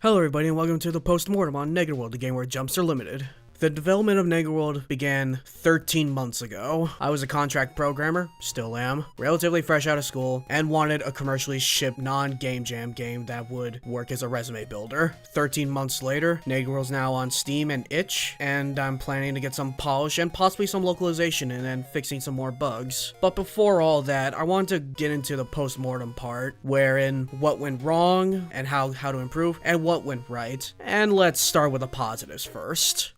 Hello everybody and welcome to the Postmortem on Negative World, the game where jumps are limited. The development of Negative World began 13 months ago. I was a contract programmer, still am, relatively fresh out of school, and wanted a commercially shipped non-game jam game that would work as a resume builder. 13 months later, Negative World's now on Steam and itch, and I'm planning to get some polish and possibly some localization in and fixing some more bugs. But before all that, I want to get into the postmortem part, wherein what went wrong and how to improve, and what went right. And let's start with the positives first.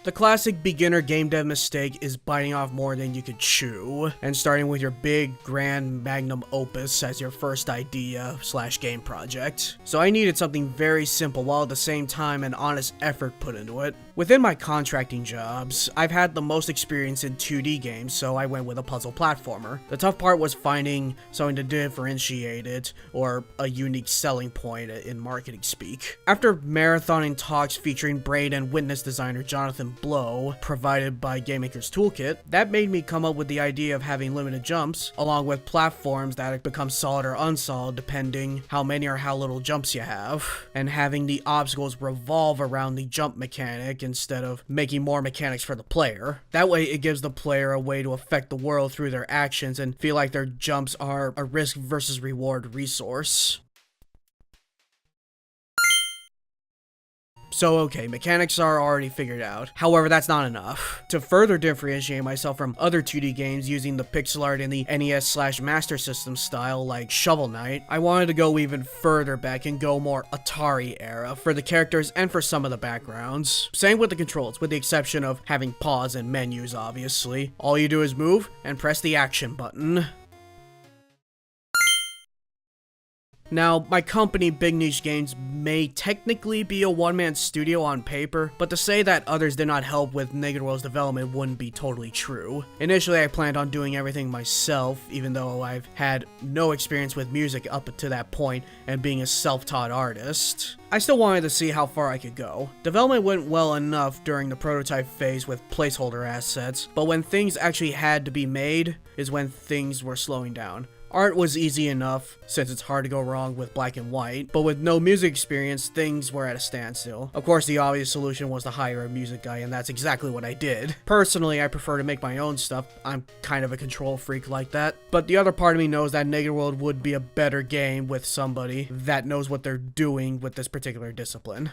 The classic beginner game dev mistake is biting off more than you could chew, and starting with your big, grand magnum opus as your first idea / game project. So I needed something very simple while at the same time an honest effort put into it. Within my contracting jobs, I've had the most experience in 2D games, so I went with a puzzle platformer. The tough part was finding something to differentiate it, or a unique selling point in marketing speak. After marathoning talks featuring brain and witness designer Jonathan Blow, provided by GameMaker's Toolkit, that made me come up with the idea of having limited jumps, along with platforms that become solid or unsolid depending how many or how little jumps you have, and having the obstacles revolve around the jump mechanic instead of making more mechanics for the player. That way it gives the player a way to affect the world through their actions and feel like their jumps are a risk versus reward resource. So okay, mechanics are already figured out. However, that's not enough. To further differentiate myself from other 2D games using the pixel art in the NES/Master System style like Shovel Knight, I wanted to go even further back and go more Atari era for the characters and for some of the backgrounds. Same with the controls, with the exception of having pause and menus obviously. All you do is move and press the action button. Now, my company, Big Niche Games, may technically be a one-man studio on paper, but to say that others did not help with Negative World's development wouldn't be totally true. Initially, I planned on doing everything myself, even though I've had no experience with music up to that point and being a self-taught artist. I still wanted to see how far I could go. Development went well enough during the prototype phase with placeholder assets, but when things actually had to be made is when things were slowing down. Art was easy enough, since it's hard to go wrong with black and white, but with no music experience, things were at a standstill. Of course, the obvious solution was to hire a music guy, and that's exactly what I did. Personally, I prefer to make my own stuff. I'm kind of a control freak like that. But the other part of me knows that Negative World would be a better game with somebody that knows what they're doing with this particular discipline.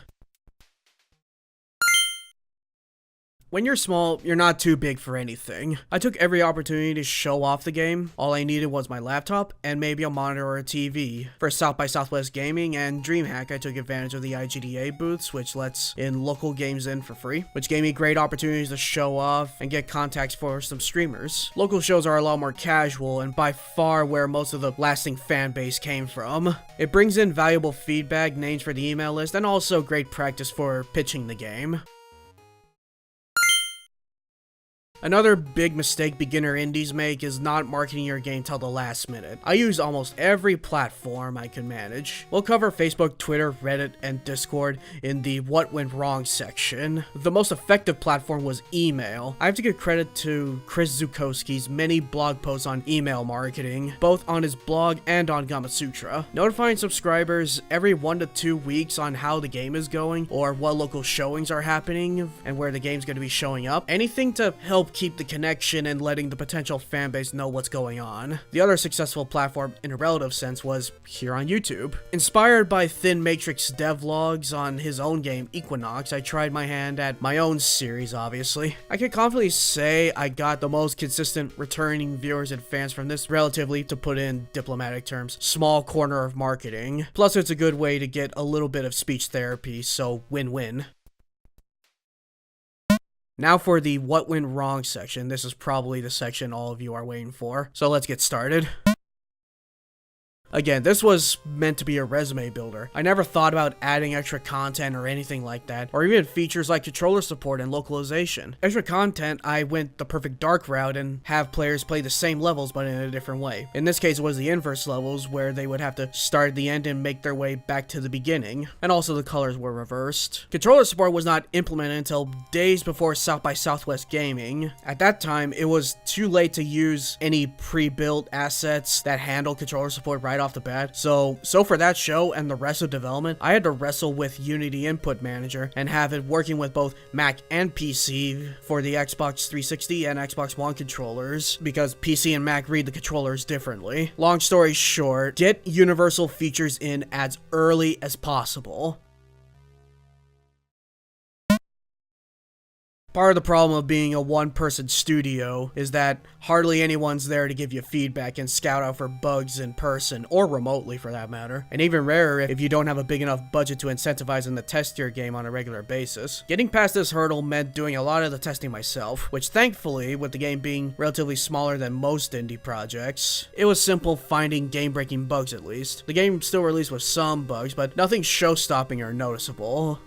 When you're small, you're not too big for anything. I took every opportunity to show off the game. All I needed was my laptop and maybe a monitor or a TV. For South by Southwest Gaming and DreamHack, I took advantage of the IGDA booths, which lets in local games in for free, which gave me great opportunities to show off and get contacts for some streamers. Local shows are a lot more casual and by far where most of the lasting fan base came from. It brings in valuable feedback, names for the email list, and also great practice for pitching the game. Another big mistake beginner indies make is not marketing your game till the last minute. I use almost every platform I can manage. We'll cover Facebook, Twitter, Reddit, and Discord in the What Went Wrong section. The most effective platform was EMAL. I have to give credit to Chris Zukowski's many blog posts on email marketing, both on his blog and on Gamasutra. Notifying subscribers every 1 to 2 weeks on how the game is going, or what local showings are happening, and where the game's going to be showing up. Anything to help keep the connection and letting the potential fanbase know what's going on. The other successful platform in a relative sense was here on YouTube. Inspired by Thin Matrix devlogs on his own game Equinox, I tried my hand at my own series obviously. I can confidently say I got the most consistent returning viewers and fans from this relatively, to put in diplomatic terms, small corner of marketing. Plus it's a good way to get a little bit of speech therapy, so win-win. Now for the What Went Wrong section. This is probably the section all of you are waiting for, so let's get started. Again, this was meant to be a resume builder. I never thought about adding extra content or anything like that, or even features like controller support and localization. Extra content, I went the perfect dark route and have players play the same levels but in a different way. In this case, it was the inverse levels where they would have to start at the end and make their way back to the beginning, and also the colors were reversed. Controller support was not implemented until days before South by Southwest Gaming. At that time, it was too late to use any pre-built assets that handle controller support right off the bat. So for that show and the rest of development, I had to wrestle with Unity Input Manager and have it working with both Mac and PC for the Xbox 360 and Xbox One controllers, because PC and Mac read the controllers differently. Long story short, get universal features in as early as possible. Part of the problem of being a one-person studio is that hardly anyone's there to give you feedback and scout out for bugs in person, or remotely for that matter. And even rarer if you don't have a big enough budget to incentivize and to test your game on a regular basis. Getting past this hurdle meant doing a lot of the testing myself, which thankfully, with the game being relatively smaller than most indie projects, it was simple finding game-breaking bugs at least. The game still released with some bugs, but nothing show-stopping or noticeable.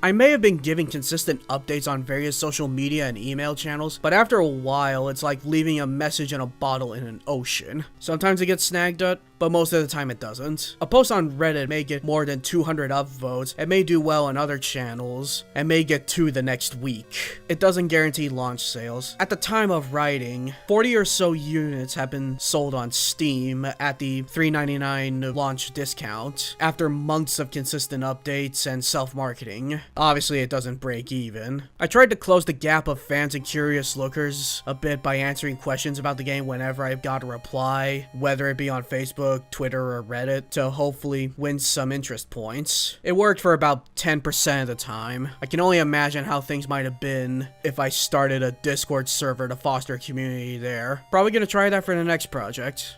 I may have been giving consistent updates on various social media and email channels, but after a while, it's like leaving a message in a bottle in an ocean. Sometimes it gets snagged up, but most of the time it doesn't. A post on Reddit may get more than 200 upvotes, it may do well on other channels, and may get 2 the next week. It doesn't guarantee launch sales. At the time of writing, 40 or so units have been sold on Steam at the $3.99 launch discount, after months of consistent updates and self-marketing. Obviously, it doesn't break even. I tried to close the gap of fans and curious lookers a bit by answering questions about the game whenever I got a reply, whether it be on Facebook, Twitter, or Reddit, to hopefully win some interest points. It worked for about 10% of the time. I can only imagine how things might have been if I started a Discord server to foster a community there. Probably gonna try that for the next project.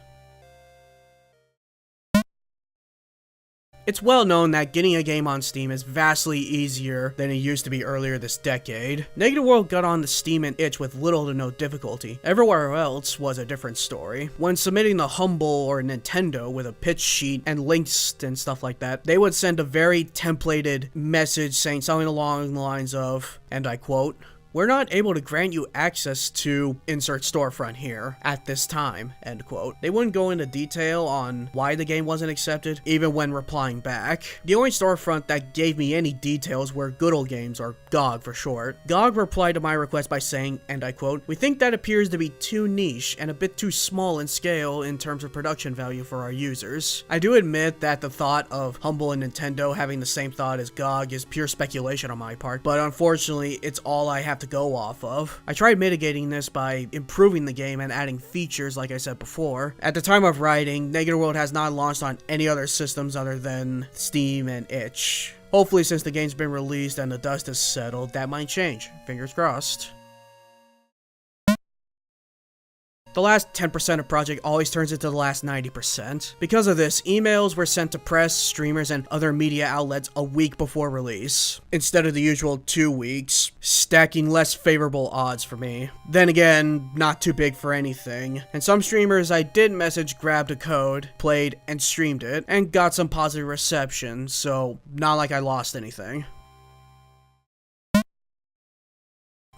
It's well known that getting a game on Steam is vastly easier than it used to be earlier this decade. Negative World got on the Steam and itch with little to no difficulty. Everywhere else was a different story. When submitting the Humble or Nintendo with a pitch sheet and links and stuff like that, they would send a very templated message saying something along the lines of, and I quote, "We're not able to grant you access to insert storefront here at this time," end quote. They wouldn't go into detail on why the game wasn't accepted, even when replying back. The only storefront that gave me any details were Good Old Games, or GOG for short. GOG replied to my request by saying, and I quote, "We think that appears to be too niche and a bit too small in scale in terms of production value for our users." I do admit that the thought of Humble and Nintendo having the same thought as GOG is pure speculation on my part, but unfortunately, it's all I have to go off of. I tried mitigating this by improving the game and adding features like I said before. At the time of writing, Negative World has not launched on any other systems other than Steam and itch. Hopefully, since the game's been released and the dust has settled, that might change. Fingers crossed. The last 10% of project always turns into the last 90%. Because of this, emails were sent to press, streamers, and other media outlets a week before release, instead of the usual 2 weeks, stacking less favorable odds for me. Then again, not too big for anything. And some streamers I did message grabbed a code, played, and streamed it, and got some positive reception, so not like I lost anything.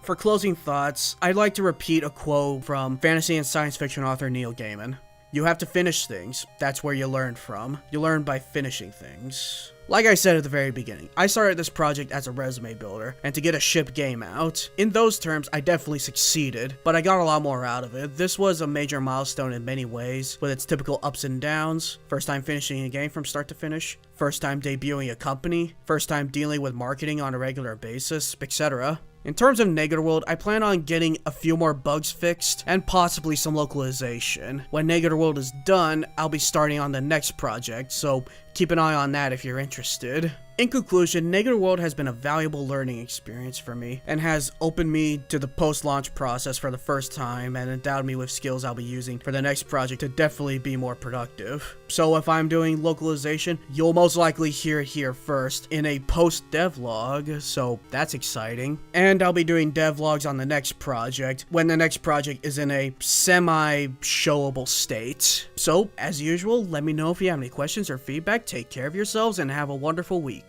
For closing thoughts, I'd like to repeat a quote from fantasy and science fiction author Neil Gaiman. "You have to finish things. That's where you learn from. You learn by finishing things." Like I said at the very beginning, I started this project as a resume builder, and to get a shipped game out. In those terms, I definitely succeeded, but I got a lot more out of it. This was a major milestone in many ways, with its typical ups and downs. First time finishing a game from start to finish, first time debuting a company, first time dealing with marketing on a regular basis, etc. In terms of Negative World, I plan on getting a few more bugs fixed, and possibly some localization. When Negative World is done, I'll be starting on the next project, so keep an eye on that if you're interested. In conclusion, Negative World has been a valuable learning experience for me, and has opened me to the post-launch process for the first time, and endowed me with skills I'll be using for the next project to definitely be more productive. So if I'm doing localization, you'll most likely hear it here first in a post-devlog, so that's exciting. And I'll be doing devlogs on the next project, when the next project is in a semi-showable state. So, as usual, let me know if you have any questions or feedback. Take care of yourselves and have a wonderful week.